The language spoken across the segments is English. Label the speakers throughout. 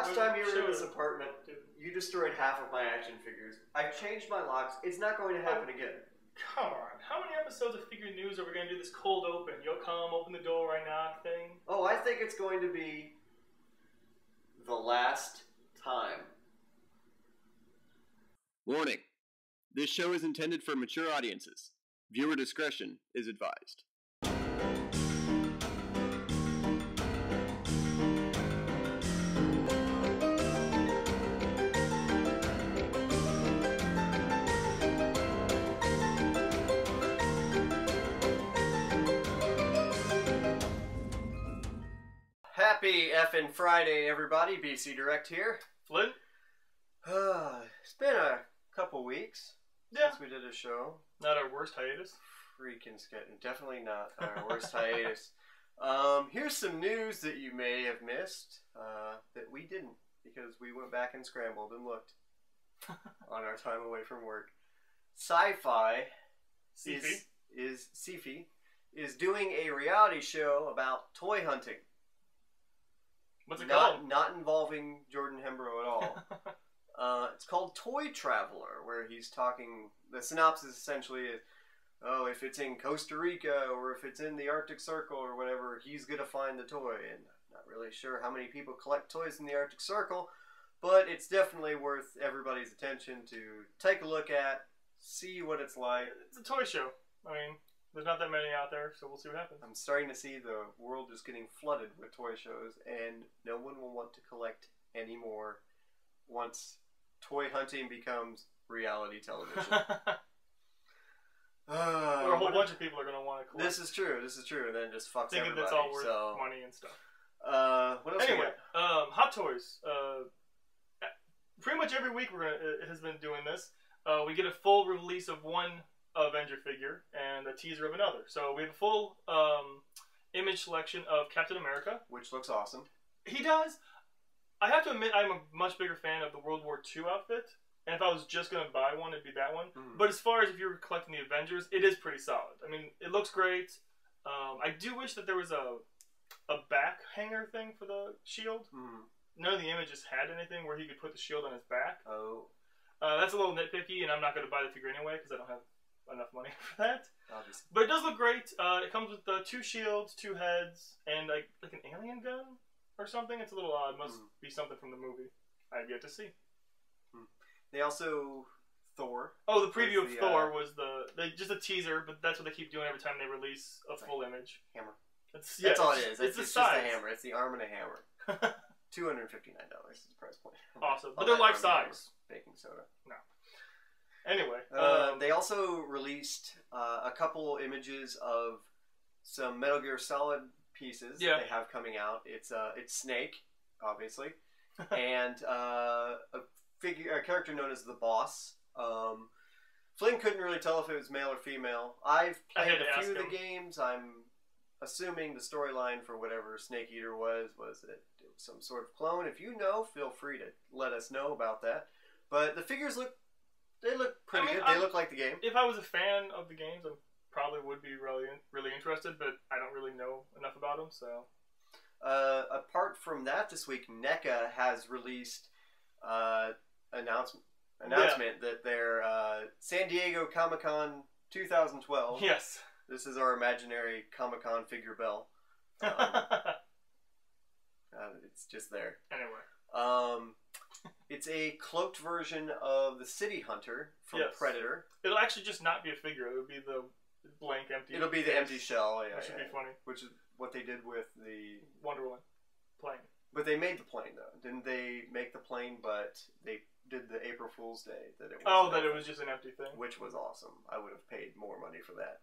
Speaker 1: last time you were in this apartment, you destroyed half of my action figures. I've changed my locks. It's not going to happen again.
Speaker 2: Come on. How many episodes of Figure News are we going to do this cold open? You'll come, open the door right now thing?
Speaker 1: Oh, I think it's going to be the last time. Warning. This show is intended for mature audiences. Viewer discretion is advised. Happy effing Friday, everybody. BC Direct here.
Speaker 2: Flynn?
Speaker 1: It's been a couple weeks since we did a show.
Speaker 2: Not our worst hiatus?
Speaker 1: Freaking sketchy. Definitely not our worst hiatus. Here's some news that you may have missed that we didn't, because we went back and scrambled and looked on our time away from work. Sci-Fi is doing a reality show about toy hunting.
Speaker 2: What's it called?
Speaker 1: Not involving Jordan Hembrow at all. It's called Toy Traveler, where he's talking. The synopsis essentially is, oh, if it's in Costa Rica or if it's in the Arctic Circle or whatever, he's gonna find the toy. And I'm not really sure how many people collect toys in the Arctic Circle, but it's definitely worth everybody's attention to take a look at, see what it's like.
Speaker 2: It's a toy show. I mean, there's not that many out there, so we'll see what happens.
Speaker 1: I'm starting to see the world just getting flooded with toy shows, and no one will want to collect anymore once toy hunting becomes reality television.
Speaker 2: Or a whole bunch of people are going to want to collect.
Speaker 1: This is true, and then it just fucks
Speaker 2: thinking
Speaker 1: everybody.
Speaker 2: That's all worth money and stuff.
Speaker 1: What else?
Speaker 2: Anyway, Hot Toys. Pretty much every week it has been doing this. We get a full release of one Avenger figure and a teaser of another. So we have a full image selection of Captain America,
Speaker 1: which looks awesome.
Speaker 2: He does. I have to admit, I'm a much bigger fan of the World War II outfit, and if I was just going to buy one, it'd be that one. But as far as if you're collecting the Avengers, it is pretty solid. I mean, it looks great. I do wish that there was a back hanger thing for the shield. None of the images had anything where he could put the shield on his back.
Speaker 1: Oh.
Speaker 2: That's a little nitpicky, and I'm not going to buy the figure anyway because I don't have enough money for that.
Speaker 1: Obviously.
Speaker 2: But it does look great. It comes with 2 shields, 2 heads, and like an alien gun or something. It's a little odd. Must be something from the movie. I have yet to see.
Speaker 1: They also Thor.
Speaker 2: Oh, the preview of Thor was just a teaser, but that's what they keep doing every time they release a full image.
Speaker 1: Hammer.
Speaker 2: That's
Speaker 1: all it is. It's just a hammer. It's the arm and a hammer. $259 is the price point.
Speaker 2: Awesome, but they're life size.
Speaker 1: Baking soda.
Speaker 2: No. Anyway,
Speaker 1: they also released a couple images of some Metal Gear Solid pieces that they have coming out. It's Snake, obviously, and a character known as the Boss. Flynn couldn't really tell if it was male or female. I've played a few of the games. I'm assuming the storyline for whatever Snake Eater was that it was some sort of clone. If you know, feel free to let us know about that. But the figures look pretty good. They look like the game.
Speaker 2: If I was a fan of the games, I probably would be really interested, but I don't really know enough about them, so.
Speaker 1: Apart from that, this week, Neca has released announcement that their San Diego Comic-Con 2012.
Speaker 2: Yes.
Speaker 1: This is our imaginary Comic-Con figure bell. It's just there.
Speaker 2: Anyway.
Speaker 1: It's a cloaked version of the City Hunter from Predator.
Speaker 2: It'll actually just not be a figure. It'll be the blank, empty.
Speaker 1: It'll be the empty shell. Yeah,
Speaker 2: that should be funny.
Speaker 1: Which is what they did with the
Speaker 2: Wonderland plane.
Speaker 1: But they made the plane though, didn't they? Make the plane, but they did the April Fool's Day that it was.
Speaker 2: That it was just an empty thing,
Speaker 1: which was awesome. I would have paid more money for that.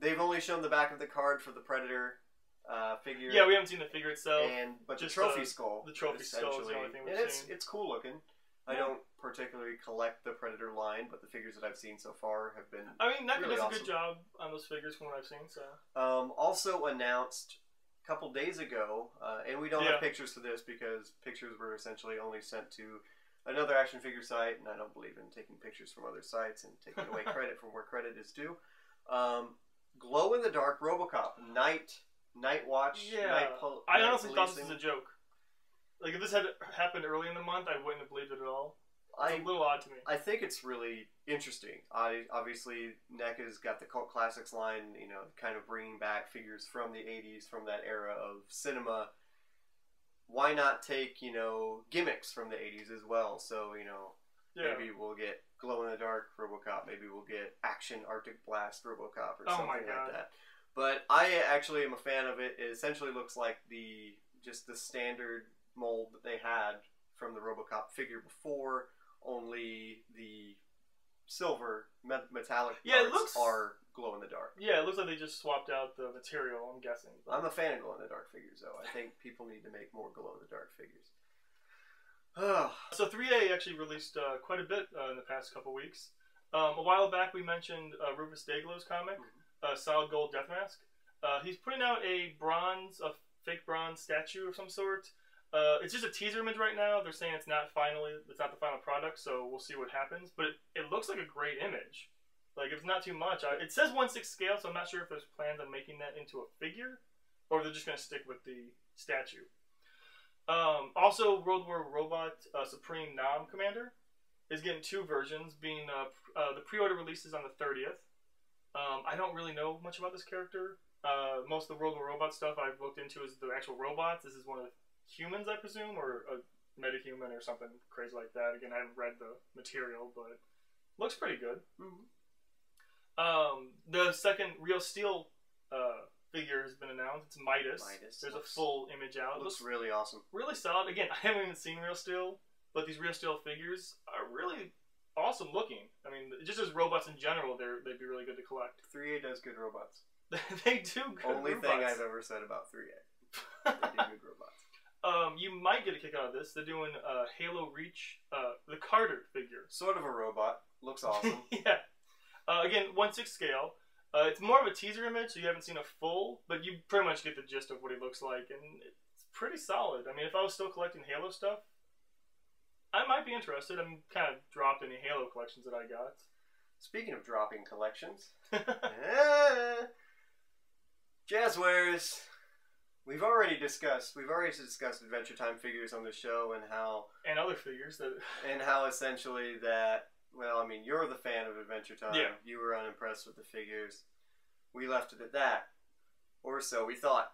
Speaker 1: They've only shown the back of the card for the Predator figure.
Speaker 2: Yeah, we haven't seen the figure itself.
Speaker 1: But just the trophy skull.
Speaker 2: The trophy skull is the only thing we've seen.
Speaker 1: It's cool looking. I don't particularly collect the Predator line, but the figures that I've seen so far have been.
Speaker 2: I mean, Neca
Speaker 1: really
Speaker 2: does
Speaker 1: awesome.
Speaker 2: a good job on those figures from what I've seen. So.
Speaker 1: Also announced a couple days ago, and we don't have pictures for this because pictures were essentially only sent to another action figure site, and I don't believe in taking pictures from other sites and taking away credit from where credit is due. Glow in the dark RoboCop Night Watch.
Speaker 2: Yeah, I honestly thought this was a joke. Like, if this had happened early in the month, I wouldn't have believed it at all. It's a little odd to me.
Speaker 1: I think it's really interesting. Obviously, NECA's got the Cult Classics line, you know, kind of bringing back figures from the 80s, from that era of cinema. Why not take, you know, gimmicks from the 80s as well? So, you know, maybe we'll get glow-in-the-dark RoboCop. Maybe we'll get Action Arctic Blast RoboCop or something like that. But I actually am a fan of it. It essentially looks like just the standard mold that they had from the RoboCop figure before, only the silver metallic parts are glow in the dark.
Speaker 2: Yeah, it looks like they just swapped out the material, I'm guessing.
Speaker 1: I'm a fan of glow in the dark figures, though. I think people need to make more glow in the dark figures.
Speaker 2: So 3A actually released quite a bit in the past couple weeks. A while back we mentioned Rufus Daglow's comic, Solid Gold Death Mask. He's putting out a fake bronze statue of some sort. It's just a teaser image right now. They're saying it's not the final product, so we'll see what happens. But it looks like a great image. Like, if it's not too much. It says 1/6 scale, so I'm not sure if there's plans on making that into a figure, or if they're just going to stick with the statue. Also, World War Robot Supreme Nam Commander is getting 2 versions, being the pre-order releases on the 30th. I don't really know much about this character. Most of the World War Robot stuff I've looked into is the actual robots. This is one of the humans, I presume, or a metahuman or something crazy like that. Again, I haven't read the material, but looks pretty good. Mm-hmm. The second Real Steel figure has been announced. It's Midas. There's a full image out.
Speaker 1: Looks really awesome.
Speaker 2: Really solid. Again, I haven't even seen Real Steel, but these Real Steel figures are really awesome looking. I mean, just as robots in general, they'd be really good to collect.
Speaker 1: 3A does good robots.
Speaker 2: They do good robots.
Speaker 1: Only thing I've ever said about 3A. They do good robots.
Speaker 2: You might get a kick out of this. They're doing Halo Reach, the Carter figure.
Speaker 1: Sort of a robot. Looks awesome.
Speaker 2: Yeah. Again, 1/6 scale. It's more of a teaser image, so you haven't seen a full, but you pretty much get the gist of what he looks like, and it's pretty solid. I mean, if I was still collecting Halo stuff, I might be interested. I'm kind of dropped any Halo collections that I got.
Speaker 1: Speaking of dropping collections, Jazzwares. We've already discussed Adventure Time figures on the show
Speaker 2: and other figures
Speaker 1: and how essentially that. Well, I mean, you're the fan of Adventure Time.
Speaker 2: Yeah.
Speaker 1: You were unimpressed with the figures. We left it at that, or so we thought.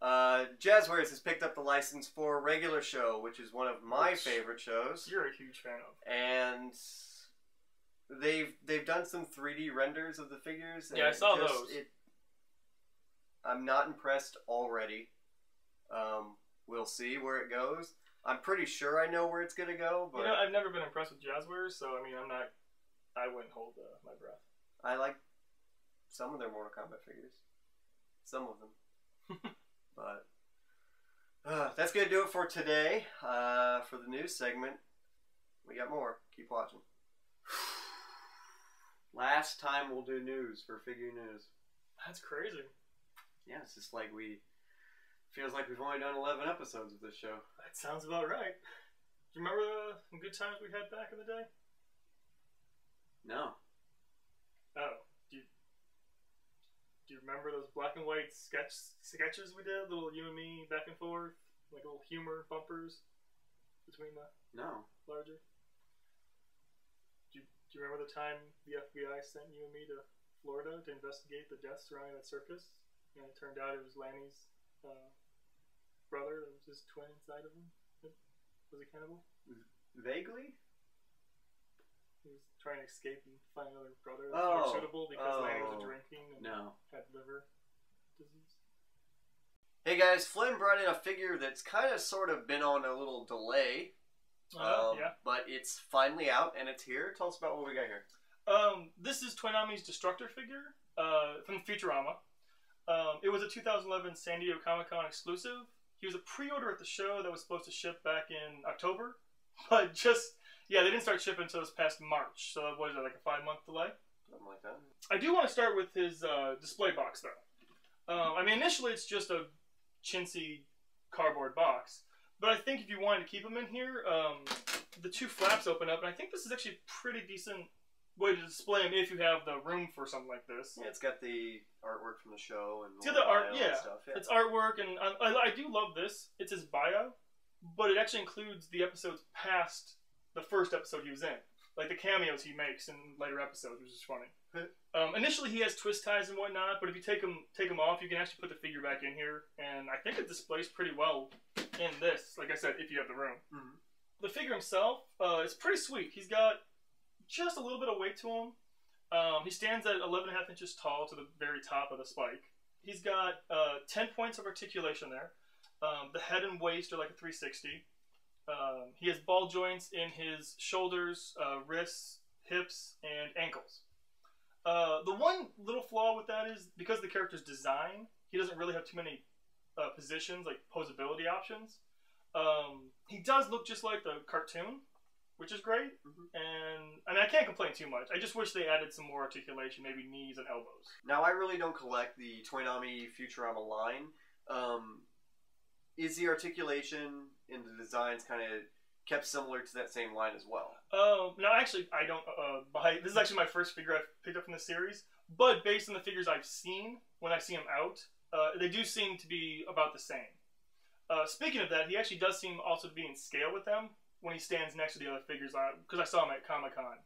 Speaker 1: Jazzwares has picked up the license for Regular Show, which is one of my favorite shows.
Speaker 2: You're a huge fan of.
Speaker 1: And they've done some 3D renders of the figures. And
Speaker 2: yeah, I saw those.
Speaker 1: I'm not impressed already. We'll see where it goes. I'm pretty sure I know where it's going to go. But
Speaker 2: I've never been impressed with Jazzwares, so I mean, I wouldn't hold my breath.
Speaker 1: I like some of their Mortal Kombat figures. Some of them. But that's going to do it for today. For the news segment, we got more. Keep watching. Last time we'll do news for figure news.
Speaker 2: That's crazy.
Speaker 1: Yeah, it's just like feels like we've only done 11 episodes of this show.
Speaker 2: That sounds about right. Do you remember the good times we had back in the day?
Speaker 1: No.
Speaker 2: Oh. Do you remember those black and white sketches we did? Little you and me back and forth? Like little humor bumpers between the larger? Do you remember the time the FBI sent you and me to Florida to investigate the deaths surrounding that circus? And it turned out it was Lanny's brother. It was his twin inside of him. Was a cannibal?
Speaker 1: Vaguely?
Speaker 2: He was trying to escape and find another brother that was more suitable because Lanny was drinking and had liver disease.
Speaker 1: Hey guys, Flynn brought in a figure that's kind of sort of been on a little delay. But it's finally out and it's here. Tell us about what we got here.
Speaker 2: This is Toynami's Destructor figure from Futurama. It was a 2011 San Diego Comic-Con exclusive. He was a pre-order at the show that was supposed to ship back in October. But they didn't start shipping until this past March. So what is it, like a 5-month delay?
Speaker 1: Something like that.
Speaker 2: I do want to start with his display box, though. I mean, initially it's just a chintzy cardboard box. But I think if you wanted to keep him in here, the 2 flaps open up. And I think this is actually a pretty decent way to display him if you have the room for something like this.
Speaker 1: Yeah, it's got the artwork from the show and
Speaker 2: the art,
Speaker 1: and stuff. Yeah.
Speaker 2: It's artwork, and I do love this. It's his bio. but it actually includes the episodes past the first episode he was in. Like the cameos he makes in later episodes, which is funny. Initially, he has twist ties and whatnot, but if you take them off, you can actually put the figure back in here, and I think it displays pretty well in this. Like I said, if you have the room. Mm-hmm. The figure himself is pretty sweet. He's got just a little bit of weight to him. He stands at 11.5 inches tall to the very top of the spike. He's got 10 points of articulation there. The head and waist are like a 360. He has ball joints in his shoulders, wrists, hips, and ankles. The one little flaw with that is because of the character's design, he doesn't really have too many positions, like posability options. He does look just like the cartoon, which is great. Mm-hmm. And I mean, I can't complain too much. I just wish they added some more articulation, maybe knees and elbows.
Speaker 1: Now, I really don't collect the Toynami Futurama line. Is the articulation in the designs kind of kept similar to that same line as well?
Speaker 2: No, actually, I don't buy. This is actually my first figure I've picked up from the series. But based on the figures I've seen, when I see them out, they do seem to be about the same. Speaking of that, he actually does seem also to be in scale with them when he stands next to the other figures. Because I saw him at Comic-Con.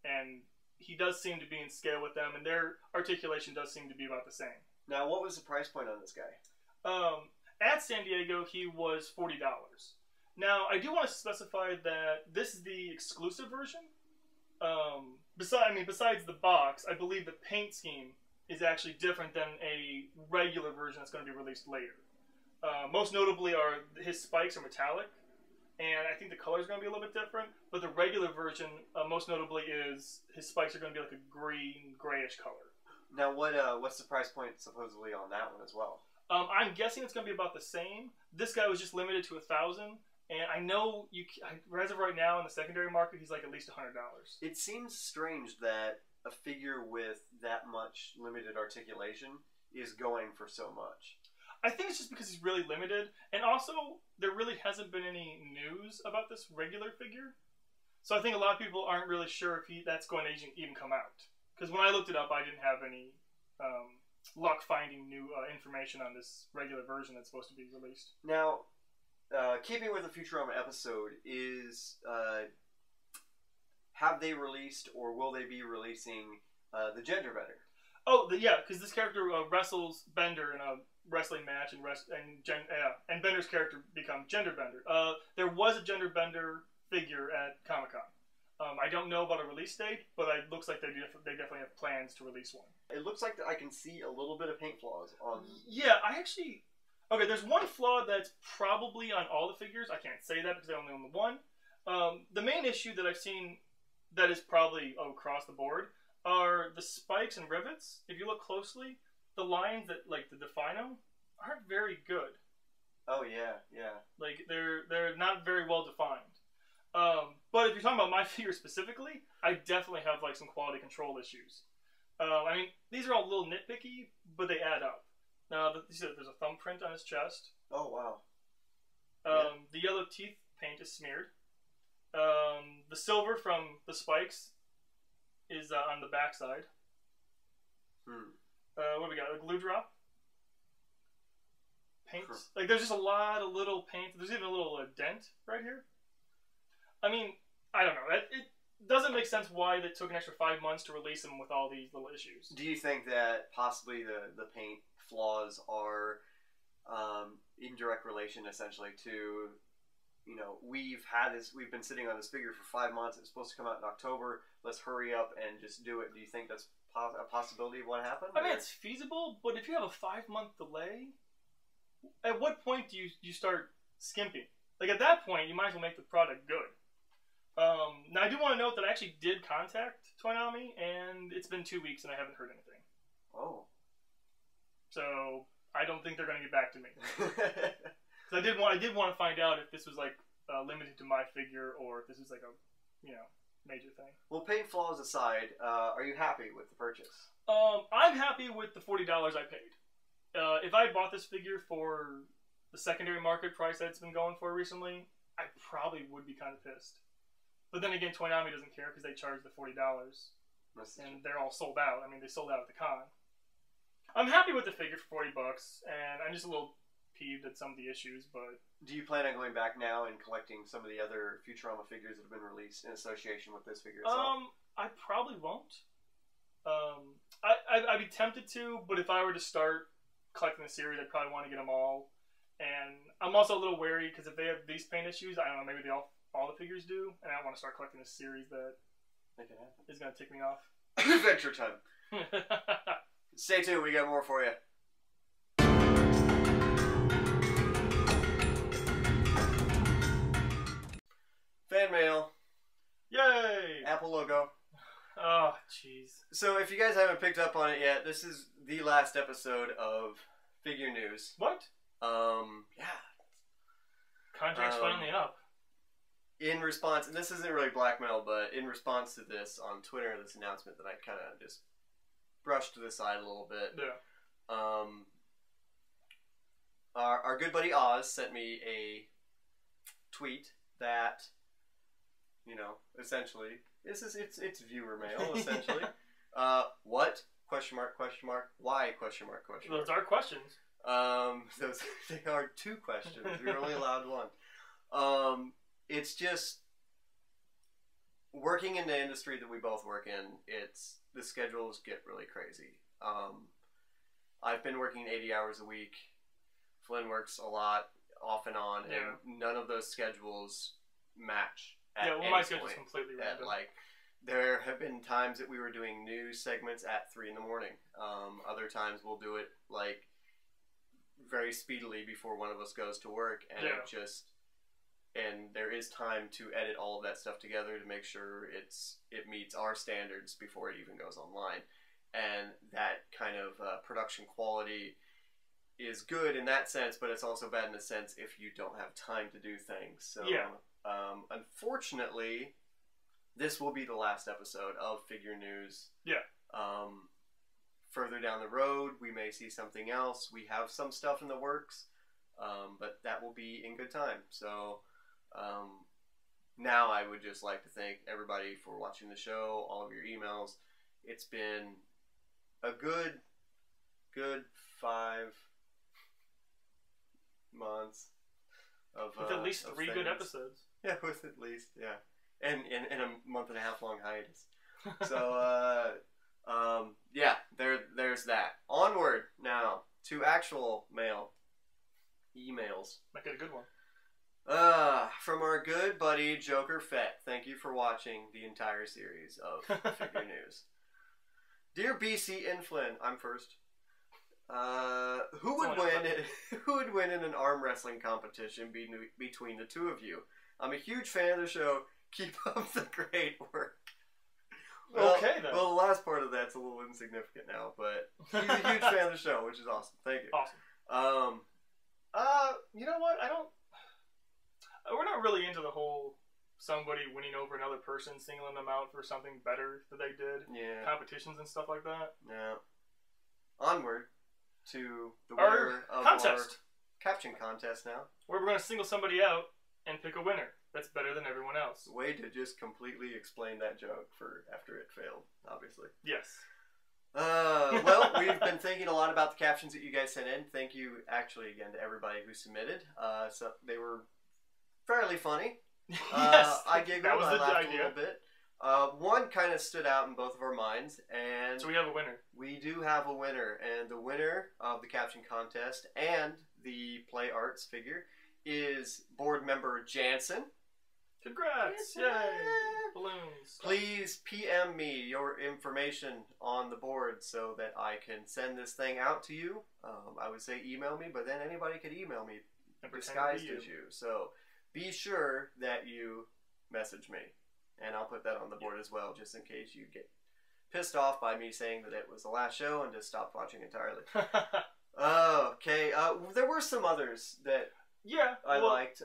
Speaker 2: And he does seem to be in scale with them, and their articulation does seem to be about the same.
Speaker 1: Now, what was the price point on this guy?
Speaker 2: At San Diego, he was $40. Now, I do want to specify that this is the exclusive version. Besides the box, I believe the paint scheme is actually different than a regular version that's going to be released later. Most notably, his spikes are metallic, and I think the color is going to be a little bit different. But the regular version, most notably, is his spikes are going to be like a green, grayish color.
Speaker 1: Now, what's the price point supposedly on that one as well?
Speaker 2: I'm guessing it's going to be about the same. This guy was just limited to 1,000. And I know as of right now in the secondary market, he's like at least $100.
Speaker 1: It seems strange that a figure with that much limited articulation is going for so much.
Speaker 2: I think it's just because he's really limited, and also there really hasn't been any news about this regular figure. So I think a lot of people aren't really sure if that's going to even come out. Because when I looked it up, I didn't have any luck finding new information on this regular version that's supposed to be released.
Speaker 1: Now, keeping with the Futurama episode, have they released or will they be releasing the gender bender?
Speaker 2: Oh, yeah, because this character wrestles Bender in a wrestling match, and Bender's character becomes Gender Bender. There was a Gender Bender figure at Comic-Con. I don't know about a release date, but it looks like they definitely have plans to release one. It
Speaker 1: looks like I can see a little bit of paint flaws on...
Speaker 2: Yeah, Okay, there's one flaw that's probably on all the figures. I can't say that because I only own the one. The main issue that I've seen that is probably across the board are the spikes and rivets. If you look closely, the lines that define them aren't very good.
Speaker 1: Oh yeah, yeah.
Speaker 2: Like they're not very well defined. But if you're talking about my figure specifically, I definitely have some quality control issues. I mean, these are all a little nitpicky, but they add up. There's a thumbprint on his chest.
Speaker 1: Oh, wow.
Speaker 2: The yellow teeth paint is smeared. The silver from the spikes is on the backside. What do we got? A glue drop? Paint. There's just a lot of little paint. There's even a little dent right here. I mean, I don't know. It doesn't make sense why they took an extra 5 months to release them with all these little issues.
Speaker 1: Do you think that possibly the paint flaws are in direct relation essentially to, we've been sitting on this figure for 5 months, it's supposed to come out in October, let's hurry up and just do it. Do you think that's a possibility of what happened?
Speaker 2: I mean, it's feasible, but if you have a 5-month delay, at what point do you start skimping? At that point, you might as well make the product good. Now, I do want to note that I actually did contact Toynami, and it's been 2 weeks and I haven't heard anything.
Speaker 1: Oh.
Speaker 2: So I don't think they're going to get back to me. Because I did want to find out if this was limited to my figure or if this is a major thing.
Speaker 1: Well, paint flaws aside, are you happy with the purchase?
Speaker 2: I'm happy with the $40 I paid. If I bought this figure for the secondary market price that it's been going for recently, I probably would be kind of pissed. But then again, Toynami doesn't care because they charge the $40, and they're all sold out. I mean, they sold out at the con. I'm happy with the figure for $40, and I'm just a little peeved at some of the issues, but...
Speaker 1: Do you plan on going back now and collecting some of the other Futurama figures that have been released in association with this figure itself?
Speaker 2: I probably won't. I'd be tempted to, but if I were to start collecting the series, I'd probably want to get them all. And I'm also a little wary, because if they have these paint issues, I don't know, maybe they all the figures do, and I don't want to start collecting a series that is going to tick me off.
Speaker 1: Adventure time. Stay tuned, we got more for you. Fan mail.
Speaker 2: Yay!
Speaker 1: Apple logo.
Speaker 2: Oh, jeez.
Speaker 1: So if you guys haven't picked up on it yet, this is the last episode of Figure News.
Speaker 2: What?
Speaker 1: Yeah.
Speaker 2: Contract's finally up.
Speaker 1: In response, and this isn't really blackmail, but in response to this on Twitter, this announcement that I kind of just brushed to the side a little bit.
Speaker 2: Yeah.
Speaker 1: Our good buddy Oz sent me a tweet that, you know, essentially, it's viewer mail, essentially. What? Question mark, question mark. Why? Question mark, question mark.
Speaker 2: Those are questions.
Speaker 1: Those they are 2 questions. We're only allowed 1. It's just working in the industry that we both work in. The schedules get really crazy. I've been working 80 hours a week. Flynn works a lot, off and on, and none of those schedules match.
Speaker 2: My schedule's completely random.
Speaker 1: There have been times that we were doing news segments at 3 in the morning. Other times we'll do it very speedily before one of us goes to work, and and there is time to edit all of that stuff together to make sure it meets our standards before it even goes online. And that kind of production quality is good in that sense, but it's also bad in the sense if you don't have time to do things. So, unfortunately, this will be the last episode of Figure News.
Speaker 2: Yeah.
Speaker 1: Further down the road, we may see something else. We have some stuff in the works, but that will be in good time. So, now I would just like to thank everybody for watching the show, all of your emails. It's been a good 5 months of
Speaker 2: with at least 3 good episodes.
Speaker 1: Yeah, with at least, and in a month and a half long hiatus. So there's that. Onward now to actual mail, emails.
Speaker 2: Might get a good one.
Speaker 1: From our good buddy Joker Fett. Thank you for watching the entire series of Figure News. Dear BC and Flynn, I'm first. Who would win in an arm wrestling competition between the 2 of you? I'm a huge fan of the show. Keep up the great work. Well,
Speaker 2: okay then.
Speaker 1: Well, the last part of that's a little insignificant now, but he's a huge fan of the show, which is awesome. Thank you.
Speaker 2: Awesome. You know what? We're not really into the whole somebody winning over another person, singling them out for something better that they did.
Speaker 1: Yeah.
Speaker 2: Competitions and stuff like that.
Speaker 1: Yeah. Onward to the winner of our Caption contest now.
Speaker 2: Where we're going to single somebody out and pick a winner that's better than everyone else.
Speaker 1: Way to just completely explain that joke after it failed, obviously.
Speaker 2: Yes.
Speaker 1: Well, we've been thinking a lot about the captions that you guys sent in. Thank you, actually, again, to everybody who submitted. So they were fairly funny.
Speaker 2: Yes,
Speaker 1: I giggled. I laughed a little bit. One kind of stood out in both of our minds, and
Speaker 2: so we have a winner.
Speaker 1: We do have a winner, and the winner of the caption contest and the Play Arts figure is board member Jansen.
Speaker 2: Congrats! Yay! Balloons.
Speaker 1: Please PM me your information on the board so that I can send this thing out to you. I would say email me, but then anybody could email me disguised as you. So be sure that you message me, and I'll put that on the board as well, just in case you get pissed off by me saying that it was the last show and just stopped watching entirely. Okay. There were some others that I liked.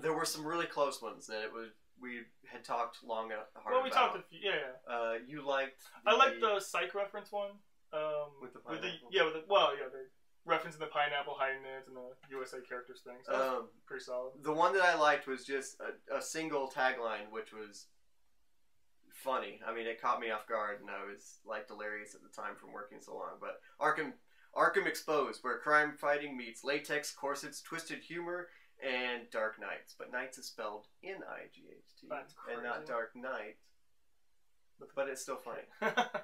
Speaker 1: There were some really close ones that we had talked long and hard about.
Speaker 2: Well, we talked a few.
Speaker 1: You liked.
Speaker 2: I liked the psych reference one.
Speaker 1: With the pineapple.
Speaker 2: The referencing the pineapple hiding it and the USA characters thing. So that was pretty solid. The
Speaker 1: one that I liked was just a single tagline, which was funny. I mean, it caught me off guard, and I was delirious at the time from working so long. But Arkham Exposed, where crime fighting meets latex corsets, twisted humor, and Dark Knights. But Knights is spelled N-I-G-H-T and not Dark Knight. But it's still funny.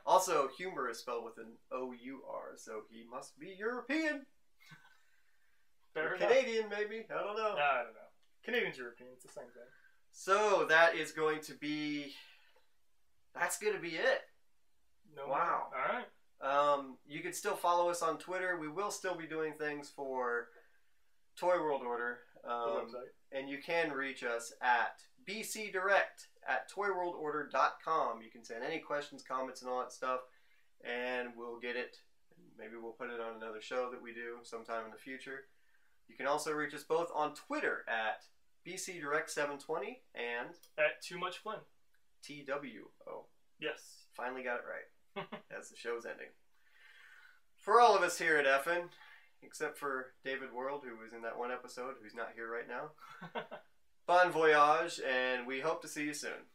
Speaker 1: Also, humor is spelled with an O-U-R, so he must be European. Or Canadian, maybe. I don't know.
Speaker 2: I don't know. Canadian's European. It's the same thing.
Speaker 1: So that is going to be... That's going to be it.
Speaker 2: No
Speaker 1: wow.
Speaker 2: All right.
Speaker 1: You can still follow us on Twitter. We will still be doing things for Toy World Order.
Speaker 2: The website.
Speaker 1: And you can reach us at bcdirect@toyworldorder.com. You can send any questions, comments, and all that stuff, and we'll get it. Maybe we'll put it on another show that we do sometime in the future. You can also reach us both on Twitter at bcdirect720 and
Speaker 2: at Too Much Flynn.
Speaker 1: TWO.
Speaker 2: Yes.
Speaker 1: Finally got it right as the show's ending. For all of us here at Effin, except for David World, who was in that one episode, who's not here right now. Bon voyage, and we hope to see you soon.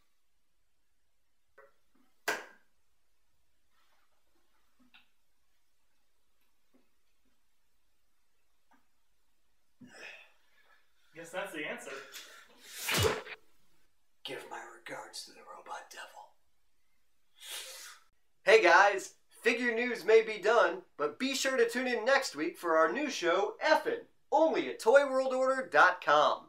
Speaker 2: Guess that's the answer.
Speaker 1: Give my regards to the robot devil. Hey guys, figure news may be done, but be sure to tune in next week for our new show, Effin', only at toyworldorder.com.